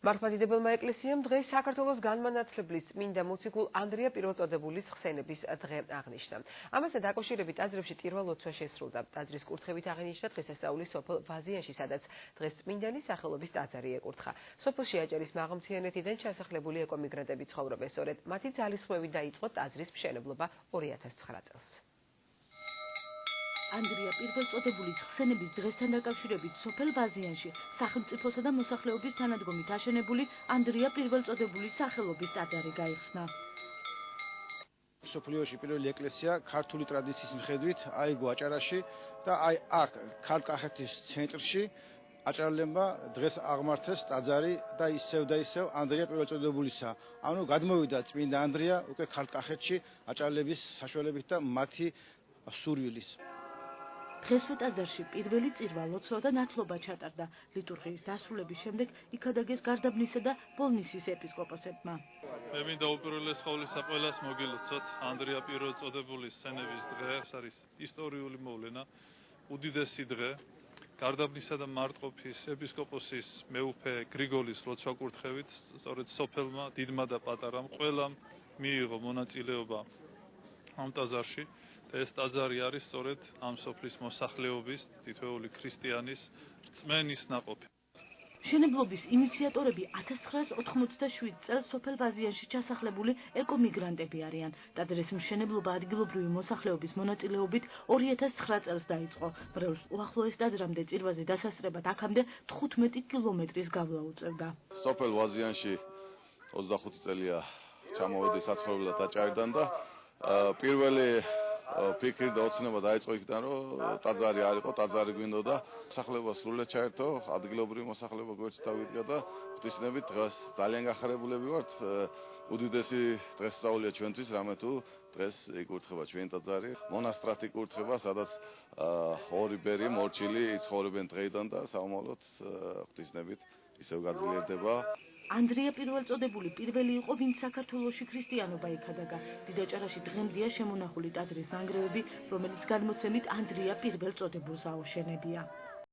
მართლმადიდებელმა ეკლესიამ დღეს საქართველოს განმანათლებლის წმინდა მოციქულ ანდრია პირველწოდებულის ხსენების დღე აღნიშნა. ამასთან დაკავშირებით ტაძრებში ტირვა-ლოცვა შესრულდა. ტაძრის კურთხევით აღინიშნა დღესასწაული სოფელ ვაზიანში, სადაც დღეს წმინდანის სახელობის ტაძარი ეკურთხა. სოფელში აჭარის მაღალმთიანეთიდან ჩასახლებული ეკომიგრანტები ცხოვრობენ, სწორედ მათი ძალისხმევით დაიწყო ტაძრის მშენებლობა 2009 წელს. ანდრია პირველწოდებულის ხსენების დღესთან დაკავშირებით სოფელ ვაზიანში სახელმწიფოსა და მოსახლეობის თანადგომით აშენებული ანდრია პირველწოდებულის სახელობის ტაძარი გაიხსნა. სოფლიოში პირველი ეკლესია ქართული ტრადიციის მიხედვით აიგო აჭარაში და აი აქ ქართკახეთის ცენტრში აჭარლებმა დღეს აღმართეს ტაძარი და ისევ ანდრია პირველწოდებულისა. ანუ გადმოვიდა წმინდა ანდრია უკვე ქართკახეთში აჭარლების საშუალებით და მათი სურვილის. დღესვე ტაძარში პირველი წირვა-ლოცვა და ნათლობა ჩატარდა. ლიტურგიის დასრულების შემდეგ იქადაგეს გარდაბნისა და ბოლნისის ეპისკოპოსებმა. მე მინდა უპირველეს ყოვლისა ყველას მოგილოცოთ ანდრია პირველწოდებულის ხსენების დღე. ეს არის ისტორიული მოვლენა, უდიდესი დღე. გარდაბნისა და მარტყოფის ეპისკოპოსის მეუფე გრიგოლის ლოცვა კურთხევით, სწორედ სოფელმა, დიდმა და პატარამ, ყველამ მიიღო მონაწილეობა ამ ტაძარში. ეს ტაძარი არის სწორედ ამ სოფლის მოსახლეობის, თითოეული ქრისტიანის რწმენის ნაყოფი. მშენებლობის ინიციატორები 1987 წელს სოფელ ვაზიანში ჩასახლებული ეკომიგრანტები არიან. ტაძრის მშენებლობა ადგილობრივი მოსახლეობის მონაწილეობით 2009 წელს დაიწყო. მრევლს უახლოეს ტაძრამდე წირვაზე დასასწრებად აქამდე 15 კილომეტრის გავლა უწევდა. სოფელ ვაზიანში 25 წელია ჩამოვედი საცხოვრებლად აჭარიდან და პირველი ფიქრი და ოცნება დაიწყო იქიდან, რომ ტაძარი არ იყო, ტაძარი გვინდოდა. მოსახლეობა სრულად ჩაერთო, ადგილობრივი მოსახლეობა გვერდს დავიდგა და ღვთისმობით დღეს ძალიან გახარებულები ვართ. უდიდესი დღესასწაულია ჩვენთვის, რამე თუ დღეს იკურთხება ჩვენი ტაძარი. მონასტრად იკურთხება, სადაც ორი ბერი, მორჩილი იცხოვრებენ დღეიდან და საომალოდ ღვთისმობით ისევ გაძლიერდება. ანდრია პირველწოდებული პირველი იყო, ვინც საქართველოში ქრისტიანობა იქადაგა. დიდაჭარაში დღემდეა შემონახული ტაძრის ნანგრევები, რომელიც გადმოცემით ანდრია პირველწოდებულს აუშენებია.